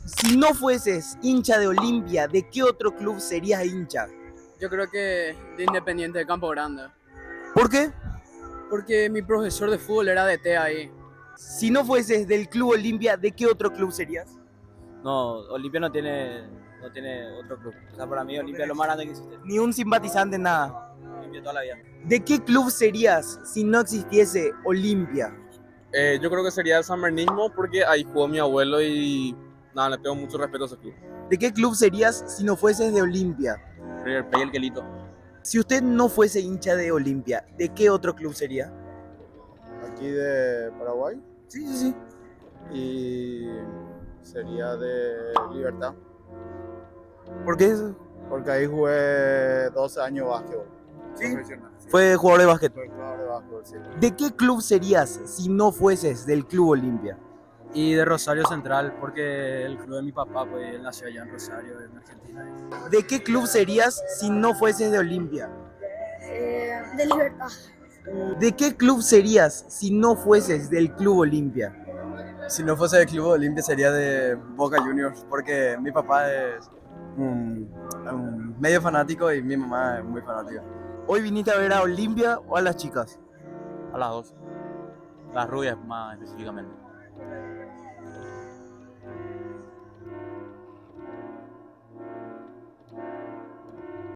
Si no fueses hincha de Olimpia, ¿de qué otro club serías hincha? Yo creo que de Independiente de Campo Grande. ¿Por qué? Porque mi profesor de fútbol era de T ahí. Si no fueses del club Olimpia, ¿de qué otro club serías? No, Olimpia no tiene otro club. O sea, para mí Olimpia es lo más grande que existe. Ni un simpatizante, nada. Olimpia toda la vida. ¿De qué club serías si no existiese Olimpia? Yo creo que sería el sanbernismo porque ahí jugó mi abuelo y nada, le tengo mucho respeto a ese club. ¿De qué club serías si no fueses de Olimpia? River Plate y el Quelito. Si usted no fuese hincha de Olimpia, ¿de qué otro club sería? Aquí de Paraguay Sí, sí, sí. y sería de Libertad, ¿Por qué eso? porque ahí jugué 12 años básquetbol. Sí. Profesional, sí. Fue jugador de básquet. Soy jugador de básquetbol, sí. ¿De qué club serías si no fueses del club Olimpia? Y de Rosario Central, porque el club de mi papá, pues él nació allá en Rosario, en Argentina. ¿De qué club serías si no fueses de Olimpia? De Libertad. ¿De qué club serías si no fueses del club Olimpia? Si no fuese del Club Olimpia sería de Boca Juniors, porque mi papá es un medio fanático y mi mamá es muy fanática. ¿Hoy viniste a ver a Olimpia o a las chicas? A las dos. Las rubias más específicamente.